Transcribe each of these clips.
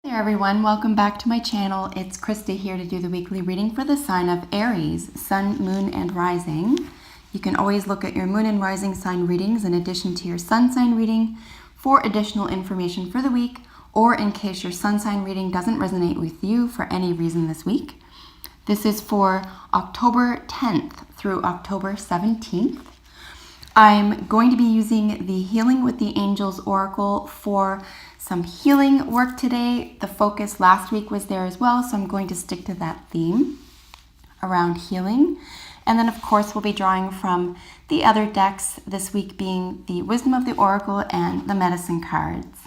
Hey everyone, welcome back to my channel. It's Krista here to do the weekly reading for the sign of Aries, Sun, Moon, and Rising. You can always look at your Moon and Rising sign readings in addition to your Sun sign reading for additional information for the week, or in case your Sun sign reading doesn't resonate with you for any reason this week. This is for October 10th through October 17th. I'm going to be using the Healing with the Angels Oracle for some healing work today. The focus last week was there as well, so I'm going to stick to that theme around healing. And then of course we'll be drawing from the other decks this week, being the Wisdom of the Oracle and the Medicine cards.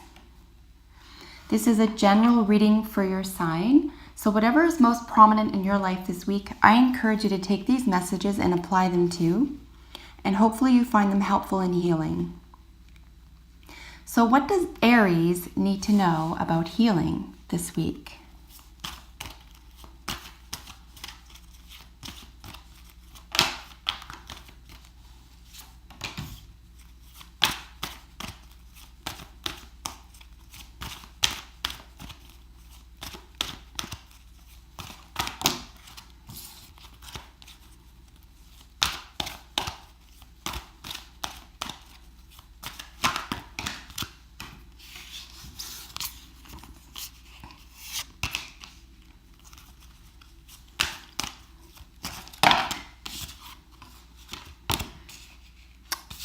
This is a general reading for your sign, so whatever is most prominent in your life this week, I encourage you to take these messages and apply them to, and hopefully you find them helpful in healing. So what does Aries need to know about healing this week?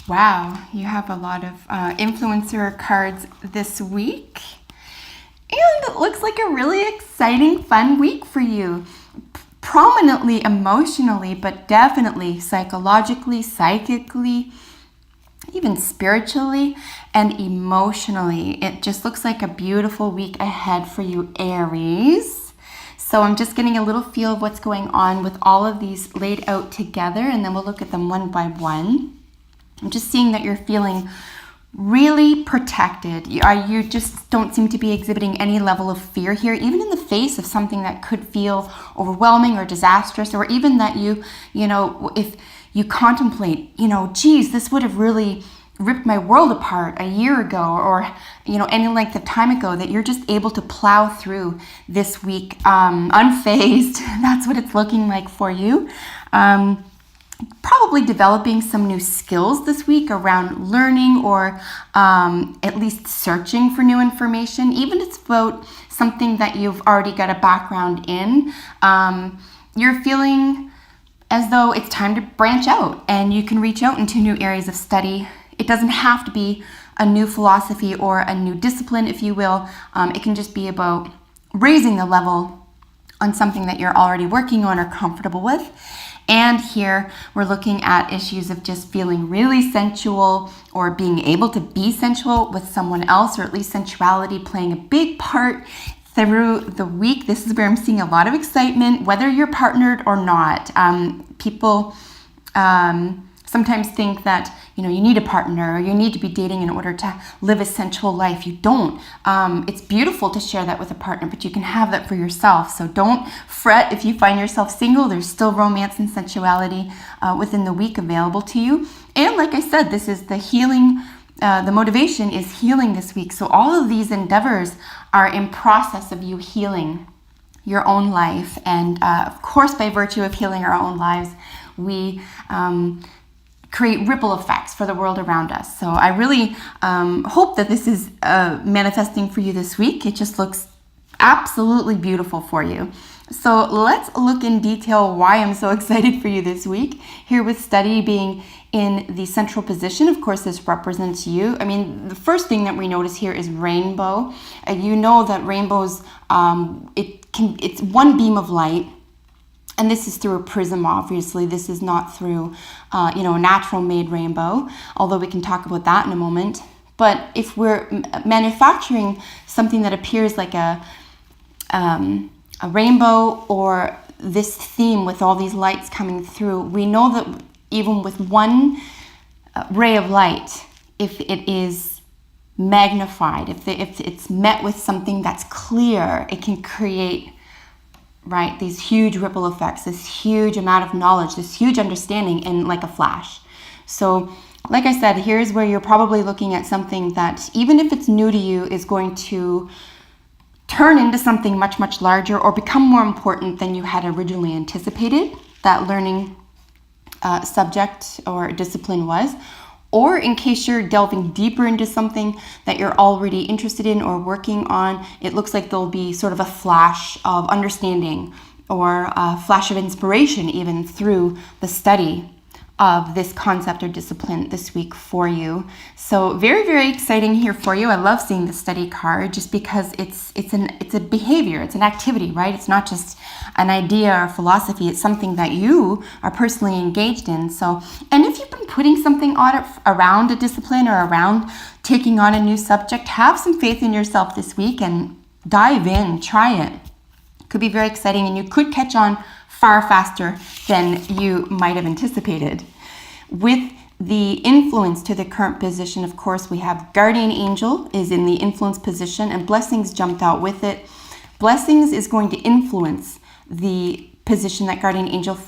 Wow, you have a lot of influencer cards this week. And it looks like a really exciting, fun week for you. Prominently emotionally, but definitely psychologically, psychically, even spiritually and emotionally. It just looks like a beautiful week ahead for you, Aries. So I'm just getting a little feel of what's going on with all of these laid out together, and then we'll look at them one by one. I'm just seeing that you're feeling really protected. You just don't seem to be exhibiting any level of fear here, even in the face of something that could feel overwhelming or disastrous, or even that you know, if you contemplate, geez, this would have really ripped my world apart a year ago, or, any length of time ago, that you're just able to plow through this week unfazed. That's what it's looking like for you. Probably developing some new skills this week around learning, or at least searching for new information, even if it's about something that you've already got a background in. You're feeling as though it's time to branch out, and you can reach out into new areas of study. It doesn't have to be a new philosophy or a new discipline, if you will. It can just be about raising the level on something that you're already working on or comfortable with. And here we're looking at issues of just feeling really sensual, or being able to be sensual with someone else, or at least sensuality playing a big part through the week. This is where I'm seeing a lot of excitement, whether you're partnered or not. People sometimes think that you need a partner, or you need to be dating in order to live a sensual life. You don't. It's beautiful to share that with a partner, but you can have that for yourself. So don't fret if you find yourself single. There's still romance and sensuality within the week available to you. And like I said, this is the healing. The motivation is healing this week. So all of these endeavors are in process of you healing your own life. And of course, by virtue of healing our own lives, we create ripple effects for the world around us. So I really hope that this is manifesting for you this week. It just looks absolutely beautiful for you. So let's look in detail why I'm so excited for you this week. Here with study being in the central position, of course, this represents you. I mean, the first thing that we notice here is rainbow. You know that rainbows, it's one beam of light. And this is through a prism, obviously. This is not through, a natural made rainbow, although we can talk about that in a moment. But if we're manufacturing something that appears like a rainbow, or this theme with all these lights coming through, we know that even with one ray of light, if it is magnified, if it's met with something that's clear, it can create these huge ripple effects, this huge amount of knowledge, this huge understanding in like a flash. So like I said, here's where you're probably looking at something that, even if it's new to you, is going to turn into something much, much larger or become more important than you had originally anticipated that learning subject or discipline was. Or in case you're delving deeper into something that you're already interested in or working on, it looks like there'll be sort of a flash of understanding or a flash of inspiration even through the study of this concept or discipline this week for you. So very, very exciting here for you. I love seeing the study card just because it's a behavior, it's an activity, right? It's not just an idea or philosophy, it's something that you are personally engaged in. So, and if you've been putting something on around a discipline or around taking on a new subject, have some faith in yourself this week and dive in, try it. Could be very exciting, and you could catch on far faster than you might have anticipated. With the influence to the current position, of course, we have guardian angel is in the influence position, and blessings jumped out with it. Blessings is going to influence the position that guardian angel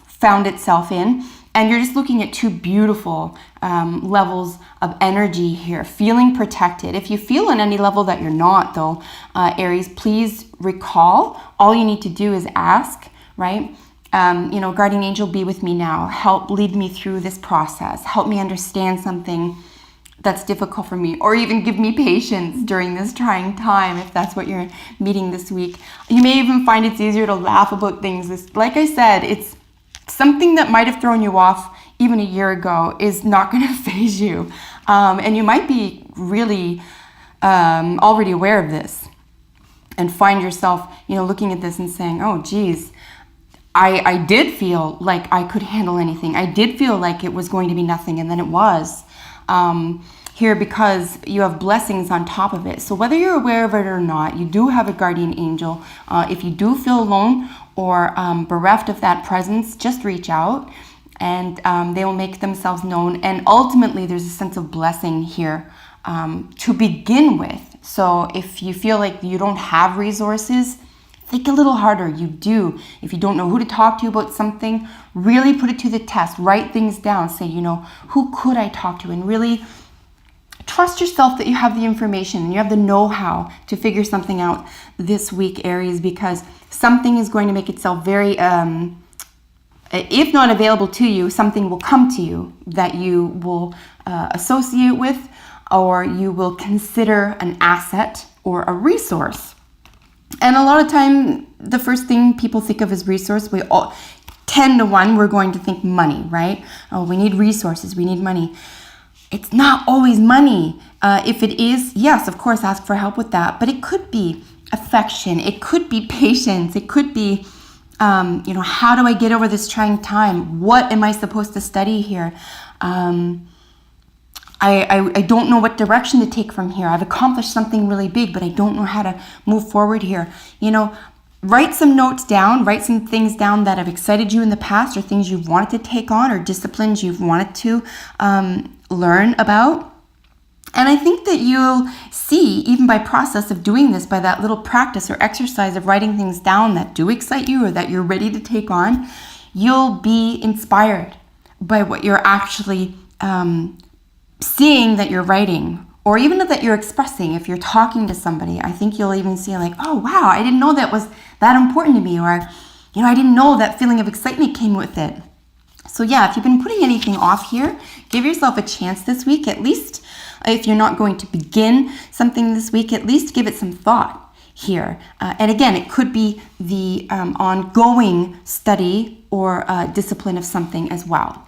found itself in. And you're just looking at two beautiful levels of energy here, feeling protected. If you feel on any level that you're not, though, Aries, please recall, all you need to do is ask, right? Guardian angel, be with me now. Help lead me through this process. Help me understand something that's difficult for me, or even give me patience during this trying time if that's what you're meeting this week. You may even find it's easier to laugh about things. Like I said, it's something that might have thrown you off even a year ago is not going to faze you. And you might be really already aware of this and find yourself, looking at this and saying, oh, geez, I did feel like I could handle anything. I did feel like it was going to be nothing, and then it was. Here, because you have blessings on top of it. So whether you're aware of it or not, you do have a guardian angel. If you do feel alone or bereft of that presence, just reach out and they will make themselves known. And ultimately, there's a sense of blessing here to begin with. So if you feel like you don't have resources, think a little harder. You do. If you don't know who to talk to about something, really put it to the test. Write things down. Say, who could I talk to? And really trust yourself that you have the information and you have the know-how to figure something out this week, Aries, because something is going to make itself very, if not available to you, something will come to you that you will associate with, or you will consider an asset or a resource. And a lot of time, the first thing people think of as resource, we all 10 to 1, we're going to think money, right? Oh, we need resources, we need money. It's not always money. If it is, yes, of course, ask for help with that. But it could be affection. It could be patience. It could be, how do I get over this trying time? What am I supposed to study here? I don't know what direction to take from here. I've accomplished something really big, but I don't know how to move forward here. Write some notes down, write some things down that have excited you in the past, or things you've wanted to take on, or disciplines you've wanted to learn about. And I think that you'll see, even by process of doing this, by that little practice or exercise of writing things down that do excite you or that you're ready to take on, you'll be inspired by what you're actually seeing that you're writing, or even that you're expressing. If you're talking to somebody, I think you'll even see like, oh, wow, I didn't know that was that important to me, or, I didn't know that feeling of excitement came with it. So yeah, if you've been putting anything off here, give yourself a chance this week. At least if you're not going to begin something this week, at least give it some thought here. And again, it could be the ongoing study or discipline of something as well.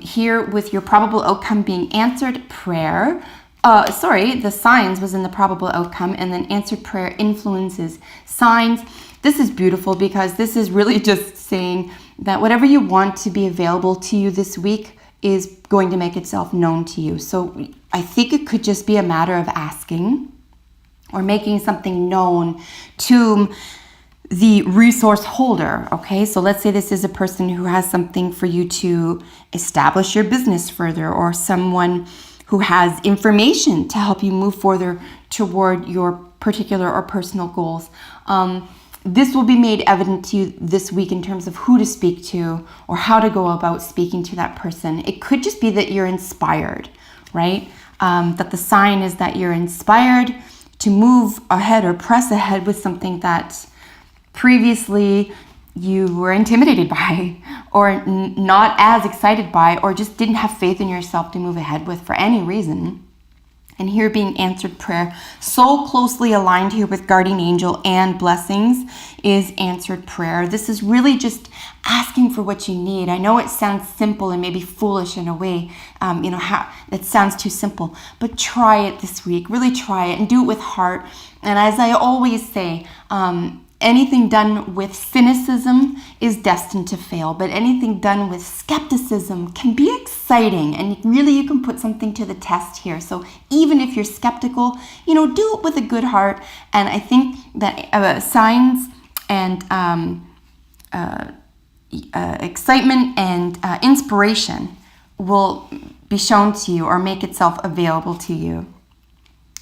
Here with your probable outcome being answered prayer, the signs was in the probable outcome, and then answered prayer influences signs. This is beautiful because this is really just saying that whatever you want to be available to you this week is going to make itself known to you. So I think it could just be a matter of asking or making something known to the resource holder. Okay, so let's say this is a person who has something for you to establish your business further, or someone who has information to help you move further toward your particular or personal goals. This will be made evident to you this week in terms of who to speak to or how to go about speaking to that person. It could just be that you're inspired, right? That the sign is that you're inspired to move ahead or press ahead with something that previously you were intimidated by, or not as excited by, or just didn't have faith in yourself to move ahead with for any reason. And here being answered prayer, so closely aligned here with guardian angel and blessings, is answered prayer. This is really just asking for what you need. I know it sounds simple and maybe foolish in a way, it sounds too simple, but try it this week. Really try it and do it with heart. And as I always say, anything done with cynicism is destined to fail, but anything done with skepticism can be exciting, and really you can put something to the test here. So even if you're skeptical, do it with a good heart. And I think that signs and excitement and inspiration will be shown to you or make itself available to you.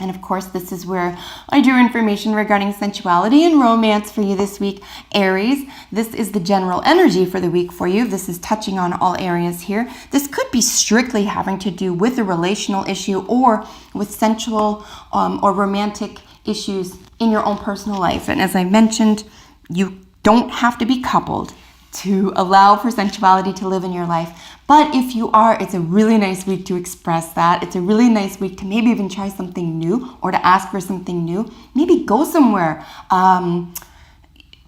And of course, this is where I drew information regarding sensuality and romance for you this week, Aries. This is the general energy for the week for you. This is touching on all areas here. This could be strictly having to do with a relational issue or with sensual or romantic issues in your own personal life. And as I mentioned, you don't have to be coupled to allow for sensuality to live in your life. But if you are, it's a really nice week to express that. It's a really nice week to maybe even try something new or to ask for something new. Maybe go somewhere, unplanned.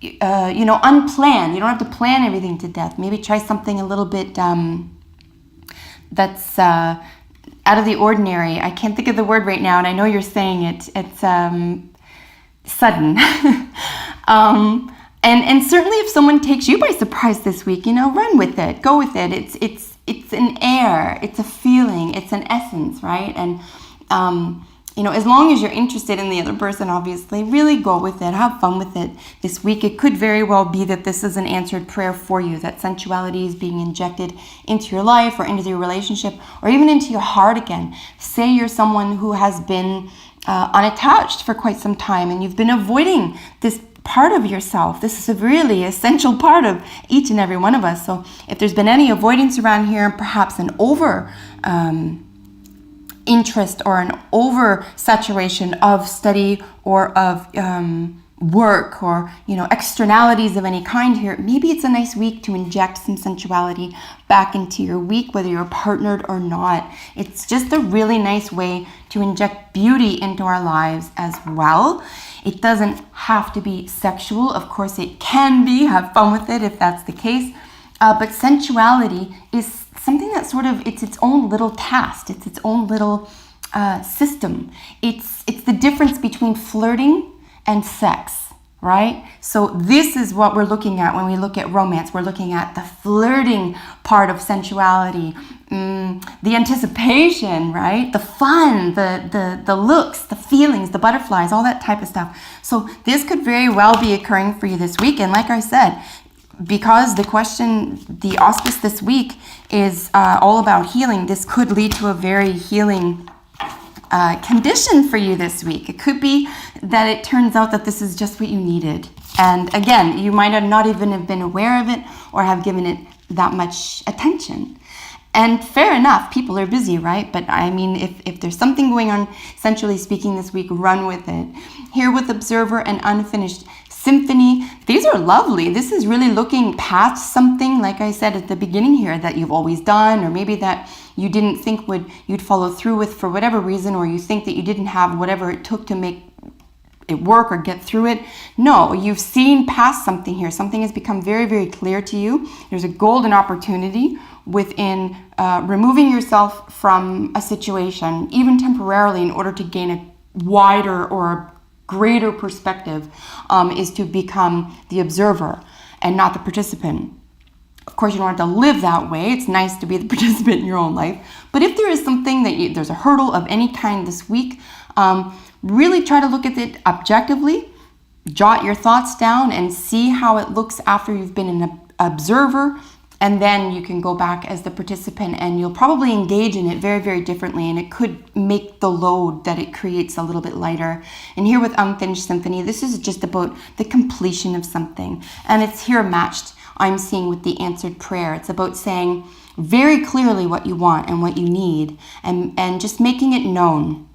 You don't have to plan everything to death. Maybe try something a little bit that's out of the ordinary. I can't think of the word right now, and I know you're saying it. It's sudden. And certainly if someone takes you by surprise this week, run with it, go with it. It's an air, it's a feeling, it's an essence, right? And, as long as you're interested in the other person, obviously, really go with it, have fun with it this week. It could very well be that this is an answered prayer for you, that sensuality is being injected into your life or into your relationship or even into your heart again. Say you're someone who has been unattached for quite some time and you've been avoiding this part of yourself. This is a really essential part of each and every one of us. So if there's been any avoidance around here, perhaps an over interest or an over saturation of study or of work or externalities of any kind here, maybe it's a nice week to inject some sensuality back into your week, whether you're partnered or not. It's just a really nice way to inject beauty into our lives as well. It doesn't have to be sexual. Of course, it can be. Have fun with it if that's the case. But sensuality is something that it's its own little task. It's its own little system. It's the difference between flirting and sex, right? So this is what we're looking at when we look at romance. We're looking at the flirting part of sensuality, the anticipation, right? The fun, the looks, the feelings, the butterflies, all that type of stuff. So this could very well be occurring for you this week. And like I said, because the auspice this week is all about healing, this could lead to a very healing condition for you this week. It could be that it turns out that this is just what you needed. And again, you might not even have been aware of it or have given it that much attention. And fair enough, people are busy, right? But I mean, if there's something going on, sensually speaking, this week, run with it. Here with Observer and Unfinished Symphony, these are lovely. This is really looking past something, like I said at the beginning here, that you've always done, or maybe that you didn't think you'd follow through with for whatever reason, or you think that you didn't have whatever it took to make it work or get through it. No, you've seen past something here. Something has become very, very clear to you. There's a golden opportunity within removing yourself from a situation, even temporarily, in order to gain a wider or a greater perspective, is to become the observer and not the participant. Of course, you don't have to live that way. It's nice to be the participant in your own life. But if there is something there's a hurdle of any kind this week, really try to look at it objectively, jot your thoughts down and see how it looks after you've been an observer. And then you can go back as the participant and you'll probably engage in it very, very differently. And it could make the load that it creates a little bit lighter. And here with Unfinished Symphony, this is just about the completion of something. And it's here matched, I'm seeing, with the answered prayer. It's about saying very clearly what you want and what you need and just making it known.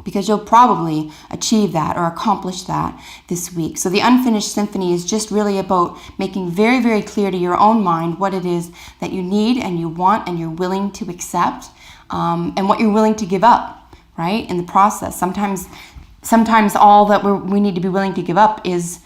because you'll probably achieve that or accomplish that this week. So the unfinished symphony is just really about making very, very clear to your own mind what it is that you need and you want and you're willing to accept, and what you're willing to give up, right, in the process. Sometimes all that we need to be willing to give up is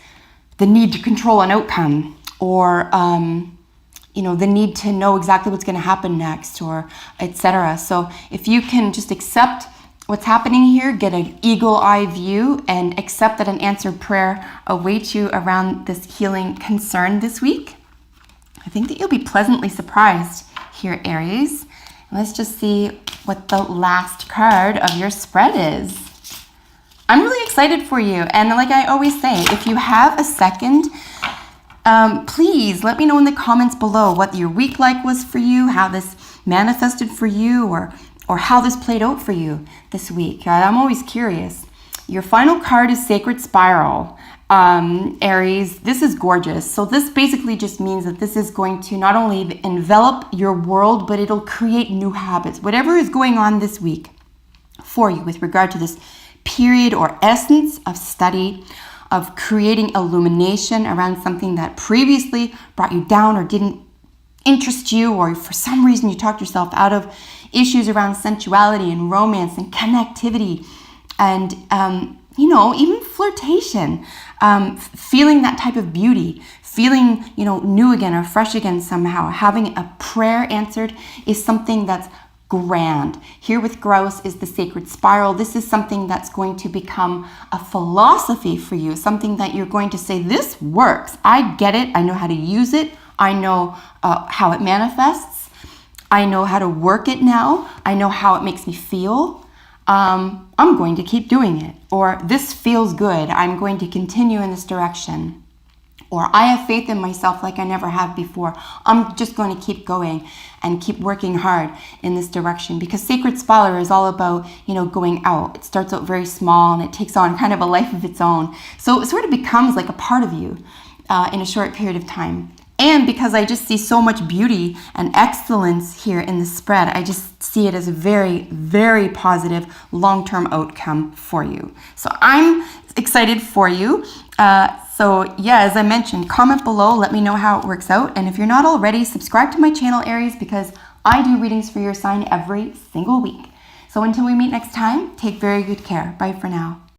the need to control an outcome, or the need to know exactly what's going to happen next, or etc. So if you can just accept what's happening here, get an eagle eye view, and accept that an answered prayer awaits you around this healing concern this week, I think that you'll be pleasantly surprised here, Aries. Let's just see what the last card of your spread is. I'm really excited for you. And like I always say, if you have a second, please let me know in the comments below what your week was for you, how this manifested for you, or how this played out for you this week. I'm always curious. Your final card is Sacred Spiral. Aries, this is gorgeous. So this basically just means that this is going to not only envelop your world, but it'll create new habits. Whatever is going on this week for you with regard to this period or essence of study, of creating illumination around something that previously brought you down or didn't interest you, or for some reason you talked yourself out of issues around sensuality and romance and connectivity and even flirtation, feeling that type of beauty, feeling new again or fresh again somehow. Having a prayer answered is something that's grand. Here with Grouse is the Sacred Spiral. This is something that's going to become a philosophy for you, something that you're going to say, this works. I get it. I know how to use it. I know how it manifests. I know how to work it now. I know how it makes me feel. I'm going to keep doing it. Or this feels good. I'm going to continue in this direction. Or I have faith in myself like I never have before. I'm just going to keep going and keep working hard in this direction, because Sacred Spiral is all about, going out. It starts out very small and it takes on kind of a life of its own. So it sort of becomes like a part of you in a short period of time. And because I just see so much beauty and excellence here in the spread, I just see it as a very, very positive long-term outcome for you. So I'm excited for you. As I mentioned, comment below, let me know how it works out. And if you're not already, subscribe to my channel, Aries, because I do readings for your sign every single week. So until we meet next time, take very good care. Bye for now.